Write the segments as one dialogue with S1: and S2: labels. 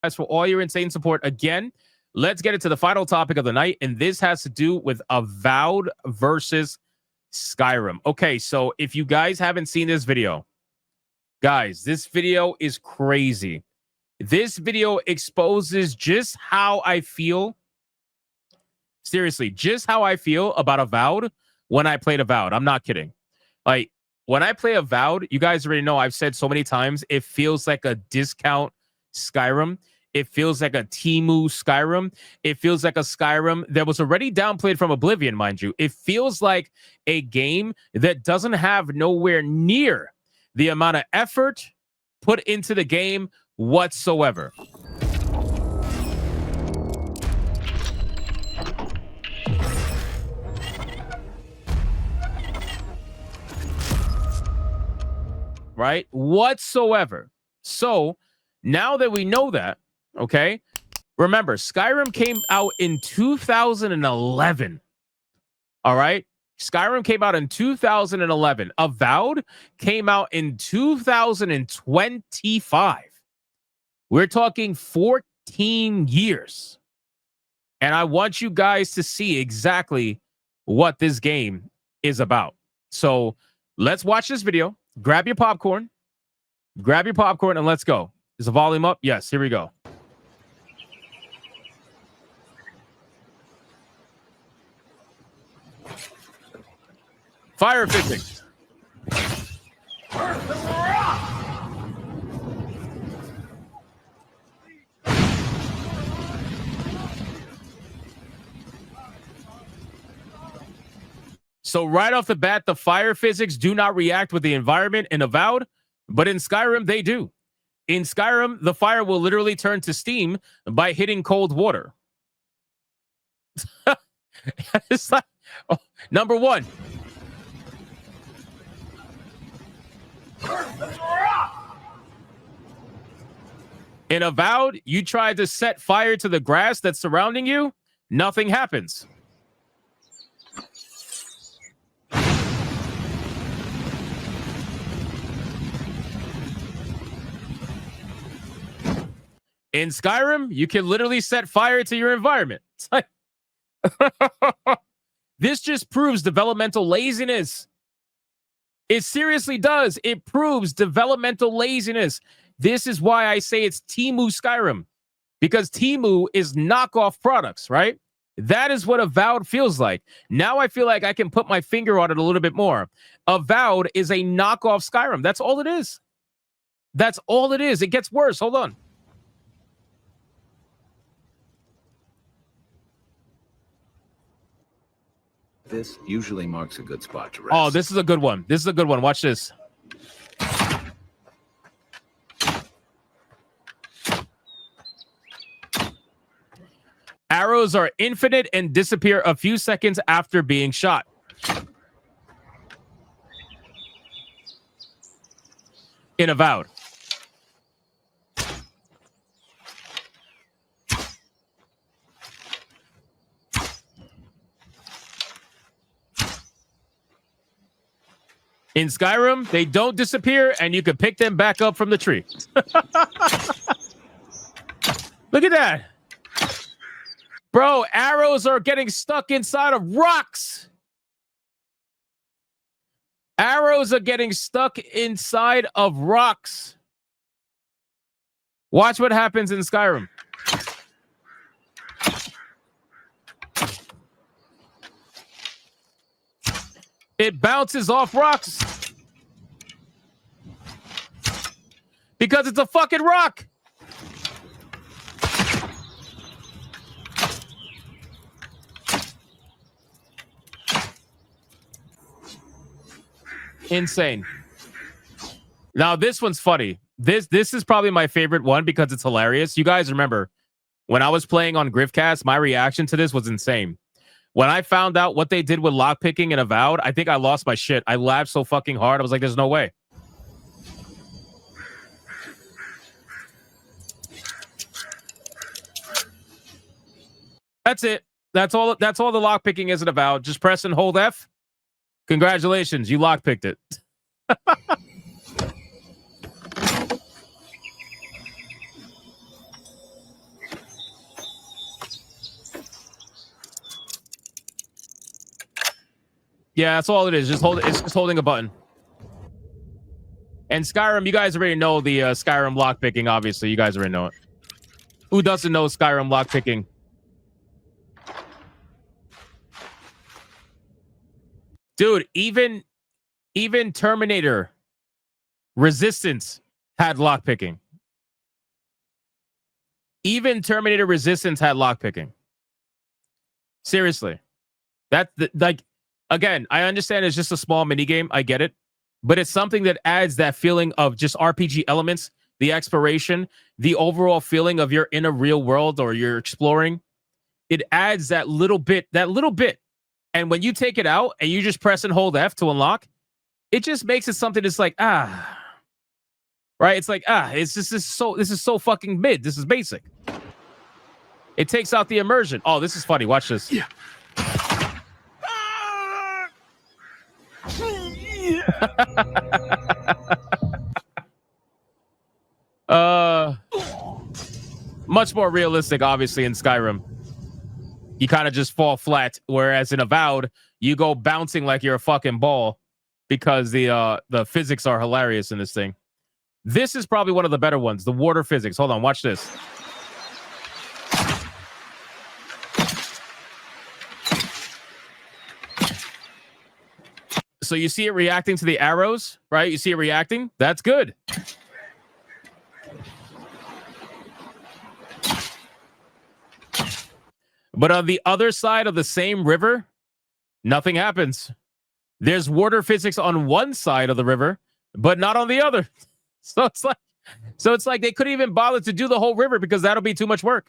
S1: guys for all your insane support. Again, let's get into the final topic of the night, and this has to do with Avowed versus Skyrim. Okay, so if you guys haven't seen this video, guys, this video is crazy. This video exposes just how I feel. Seriously, just how I feel about Avowed when I played Avowed. I'm not kidding. Like, when I play Avowed, you guys already know I've said so many times, it feels like a discount Skyrim. It feels like a Temu Skyrim. It feels like a Skyrim that was already downplayed from Oblivion, mind you. It feels like a game that doesn't have nowhere near the amount of effort put into the game whatsoever. Right? Whatsoever. So now that we know that, okay, remember, Skyrim came out in 2011. All right? Skyrim came out in 2011. Avowed came out in 2025. We're talking 14 years. And I want you guys to see exactly what this game is about. So let's watch this video. Grab your popcorn. Grab your popcorn and let's go. Is the volume up? Yes, here we go. Fire physics. So right off the bat, the fire physics do not react with the environment in Avowed, but in Skyrim, they do. In Skyrim, the fire will literally turn to steam by hitting cold water. It's like, oh, number one. In Avowed, you try to set fire to the grass that's surrounding you, nothing happens. In Skyrim, you can literally set fire to your environment. It's like this just proves developmental laziness. It seriously does. It proves developmental laziness. This is why I say it's Temu Skyrim, because Temu is knockoff products, right? That is what Avowed feels like. Now I feel like I can put my finger on it a little bit more. Avowed is a knockoff Skyrim. That's all it is. That's all it is. It gets worse. Hold on.
S2: This usually marks a good spot to rest.
S1: Oh, this is a good one. This is a good one. Watch this. Arrows are infinite and disappear a few seconds after being shot. In Avowed. In Skyrim, they don't disappear, and you can pick them back up from the tree. Look at that. Bro, arrows are getting stuck inside of rocks. Arrows are getting stuck inside of rocks. Watch what happens in Skyrim. It bounces off rocks. Because it's a fucking rock. Insane. Now, this one's funny. This is probably my favorite one because it's hilarious. You guys remember, when I was playing on Griffcast, my reaction to this was insane. When I found out what they did with lockpicking and Avowed, I think I lost my shit. I laughed so fucking hard. I was like, there's no way. That's it. That's all the lockpicking is about. Just press and hold F. Congratulations, you lockpicked it. Yeah, that's all it is. It's just holding a button. And Skyrim, you guys already know the Skyrim lockpicking, obviously. You guys already know it. Who doesn't know Skyrim lockpicking? Dude, even Terminator Resistance had lockpicking. Even Terminator Resistance had lockpicking. Seriously. Like, again, I understand it's just a small mini game. I get it. But it's something that adds that feeling of just RPG elements, the exploration, the overall feeling of you're in a real world or you're exploring. It adds that little bit. And when you take it out and you just press and hold F to unlock, it just makes it something that's like, right? It's like, it's just this is so fucking mid. This is basic. It takes out the immersion. Oh, this is funny. Watch this. Yeah. Much more realistic, obviously, in Skyrim. You kind of just fall flat, whereas in Avowed, you go bouncing like you're a fucking ball because the physics are hilarious in this thing. This is probably one of the better ones, the water physics. Hold on, watch this. So you see it reacting to the arrows, right? You see it reacting? That's good. But on the other side of the same river, nothing happens. There's water physics on one side of the river, but not on the other. So it's like they couldn't even bother to do the whole river because that'll be too much work.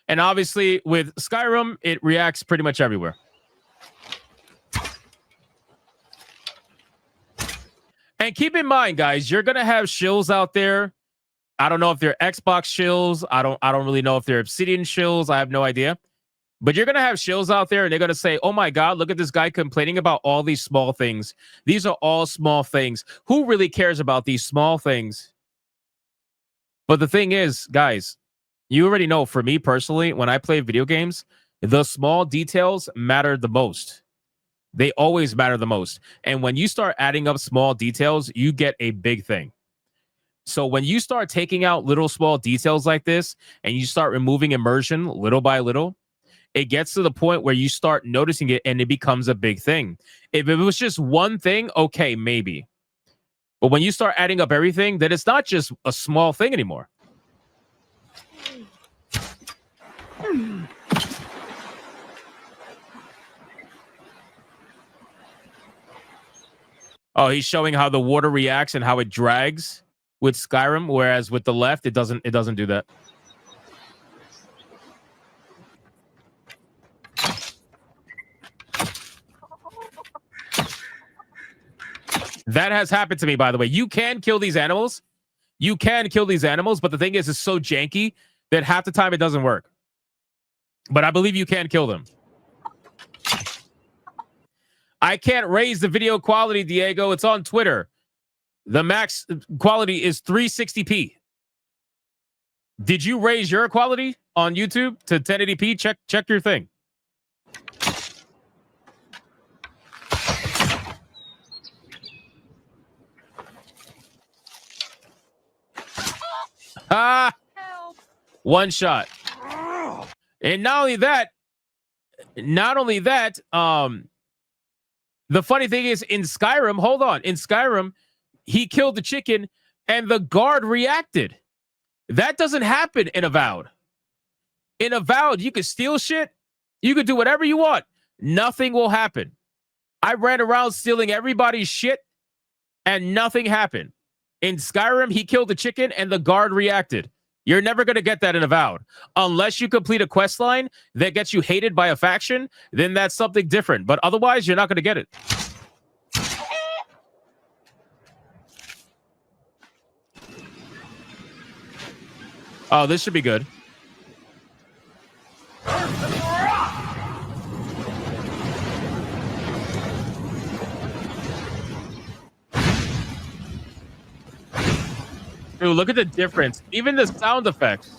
S1: And obviously with Skyrim, it reacts pretty much everywhere. And keep in mind, guys, you're gonna have shills out there. I don't know if they're Xbox shills. I don't really know if they're Obsidian shills. I have no idea. But you're gonna have shills out there, and they're gonna say, "Oh my God, look at this guy complaining about all these small things. These are all small things. Who really cares about these small things?" But the thing is, guys, you already know. For me personally, when I play video games, the small details matter the most. They always matter the most. And when you start adding up small details, you get a big thing. So when you start taking out little small details like this and you start removing immersion little by little, it gets to the point where you start noticing it and it becomes a big thing. If it was just one thing, okay, maybe. But when you start adding up everything, then it's not just a small thing anymore. Oh, he's showing how the water reacts and how it drags with Skyrim, whereas with the left, it doesn't do that. That has happened to me, by the way. You can kill these animals. You can kill these animals, but the thing is, it's so janky that half the time it doesn't work. But I believe you can kill them. I can't raise the video quality, Diego. It's on Twitter. The max quality is 360p. Did you raise your quality on YouTube to 1080p? Check your thing. Ah, one shot. And not only that, the funny thing is in Skyrim, hold on, in Skyrim, he killed the chicken and the guard reacted. That doesn't happen in Avowed. In Avowed, you could steal shit. You could do whatever you want. Nothing will happen. I ran around stealing everybody's shit and nothing happened. In Skyrim, he killed the chicken and the guard reacted. You're never going to get that in Avowed. Unless you complete a quest line that gets you hated by a faction, then that's something different. But otherwise, you're not going to get it. Oh, this should be good. Dude, look at the difference. Even the sound effects.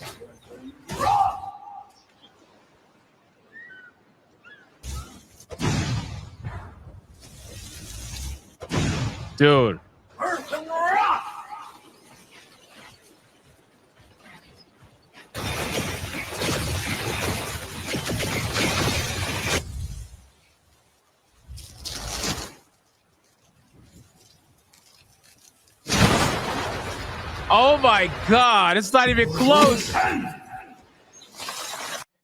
S1: Dude. Oh my God, it's not even close.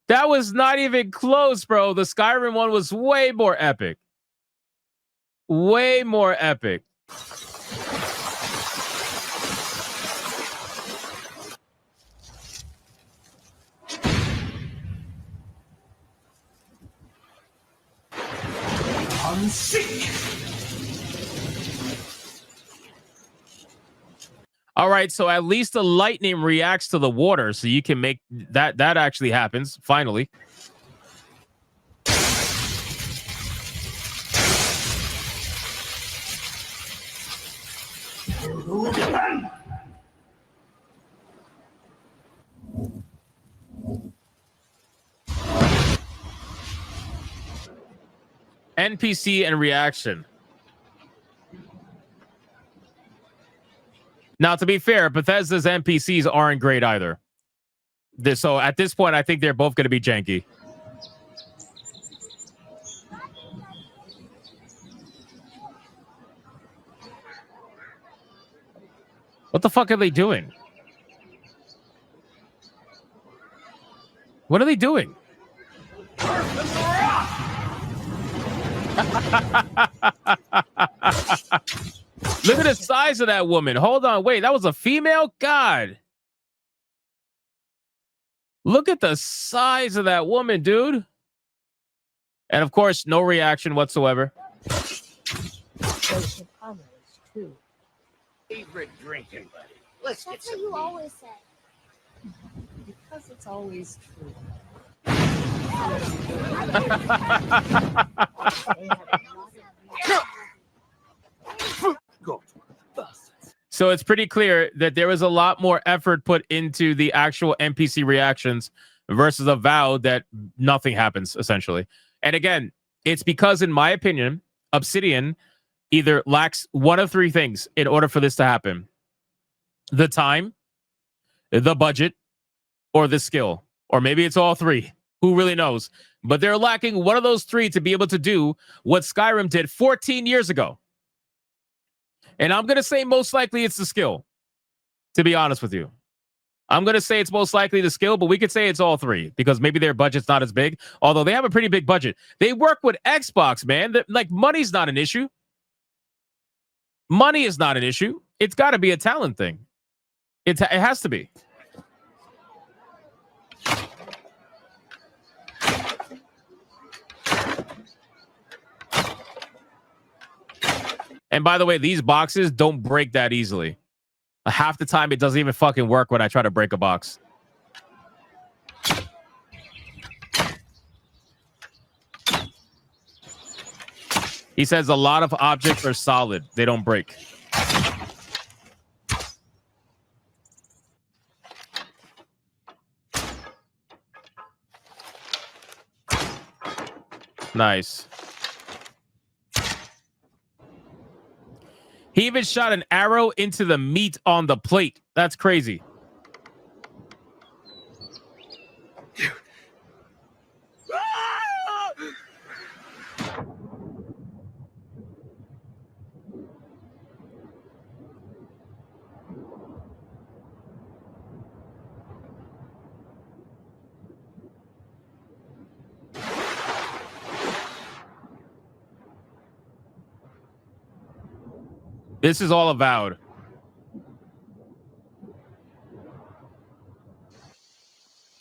S1: That was not even close, bro. The Skyrim one was way more epic. Way more epic. I'm sick. All right, so at least the lightning reacts to the water, so you can make that actually happens finally. NPC and reaction. Now, to be fair, Bethesda's NPCs aren't great either. So at this point, I think they're both going to be janky. What the fuck are they doing? What are they doing? Look at the size of that woman. Hold on. Wait, that was a female? God. Look at the size of that woman, dude. And of course, no reaction whatsoever.
S3: Favorite drinking buddy. Let's get some. That's what you always say. Because it's always true.
S1: So it's pretty clear that there was a lot more effort put into the actual NPC reactions versus Avowed that nothing happens, essentially. And again, it's because, in my opinion, Obsidian either lacks one of three things in order for this to happen: the time, the budget, or the skill. Or maybe it's all three. Who really knows? But they're lacking one of those three to be able to do what Skyrim did 14 years ago. And I'm going to say most likely it's the skill, to be honest with you. I'm going to say it's most likely the skill, but we could say it's all three because maybe their budget's not as big, although they have a pretty big budget. They work with Xbox, man. Like, money's not an issue. Money is not an issue. It's got to be a talent thing. It has to be. And by the way, these boxes don't break that easily. Half the time, it doesn't even fucking work when I try to break a box. He says a lot of objects are solid. They don't break. Nice. He even shot an arrow into the meat on the plate. That's crazy. This is all Avowed.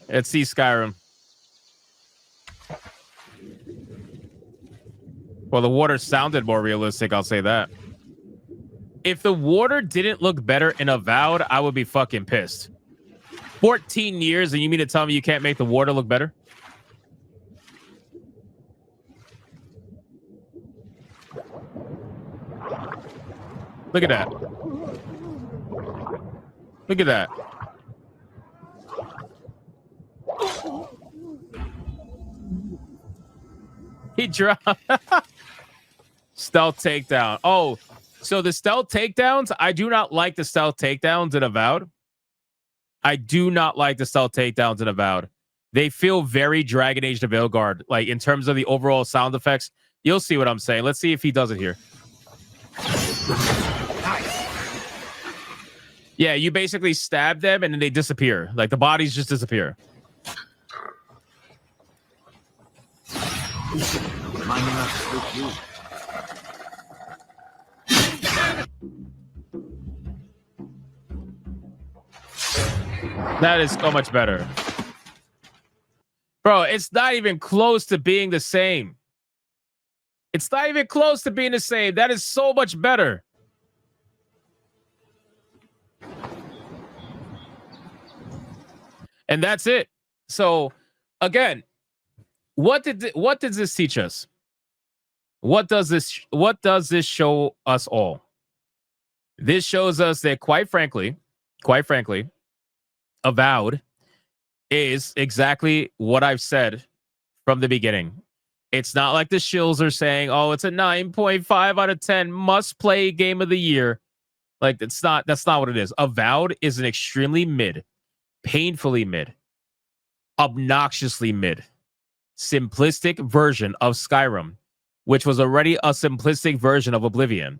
S1: Let's see Skyrim. Well, the water sounded more realistic, I'll say that. If the water didn't look better in Avowed, I would be fucking pissed. 14 years, and you mean to tell me you can't make the water look better? Look at that. Look at that. He dropped. Stealth takedown. Oh, so the stealth takedowns, I do not like the stealth takedowns in Avowed. I do not like the stealth takedowns in Avowed. They feel very Dragon Age to Veilguard, like in terms of the overall sound effects. You'll see what I'm saying. Let's see if he does it here. Yeah, you basically stab them and then they disappear. Like the bodies just disappear.
S2: Mind me not to spook you.
S1: That is so much better. Bro, it's not even close to being the same. It's not even close to being the same. That is so much better. And that's it. So, again, what did this teach us? What does this show us all? This shows us that quite frankly, Avowed is exactly what I've said from the beginning. It's not like the shills are saying, "Oh, it's a 9.5 out of 10 must-play game of the year." Like that's not what it is. Avowed is an extremely mid, painfully mid, obnoxiously mid, simplistic version of Skyrim, which was already a simplistic version of Oblivion,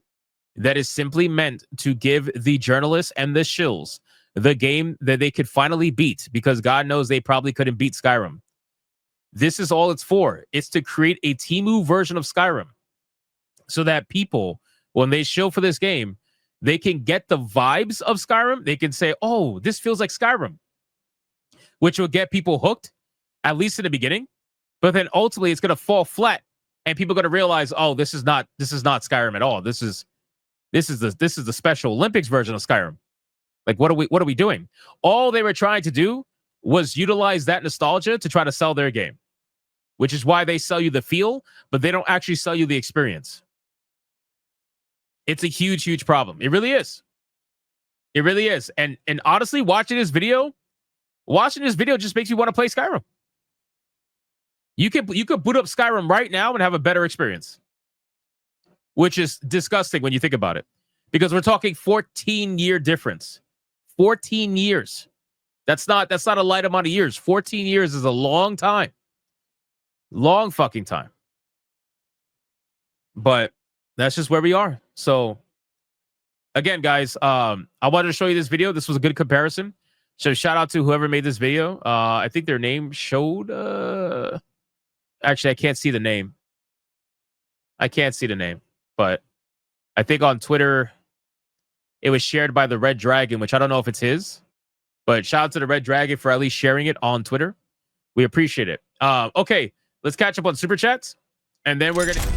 S1: that is simply meant to give the journalists and the shills the game that they could finally beat, because God knows they probably couldn't beat Skyrim. This is all it's for. It's to create a Temu version of Skyrim so that people, when they shill for this game, they can get the vibes of Skyrim. They can say, "Oh, this feels like Skyrim," which will get people hooked, at least in the beginning. But then ultimately it's going to fall flat and people are going to realize, "Oh, this is not Skyrim at all. This is the Special Olympics version of Skyrim." Like, what are we doing? All they were trying to do was utilize that nostalgia to try to sell their game, which is why they sell you the feel, but they don't actually sell you the experience. It's a huge, huge problem. It really is. It really is. And honestly, watching this video just makes you want to play Skyrim. You could boot up Skyrim right now and have a better experience, which is disgusting when you think about it, because we're talking 14-year difference. 14 years. That's not a light amount of years. 14 years is a long time. Long fucking time. But that's just where we are. So again, guys, I wanted to show you this video. This was a good comparison. So shout out to whoever made this video. I think their name showed. Actually, I can't see the name. But I think on Twitter it was shared by the Red Dragon, which I don't know if it's his. But shout out to the Red Dragon for at least sharing it on Twitter. We appreciate it. Okay, let's catch up on Super Chats. And then we're going to...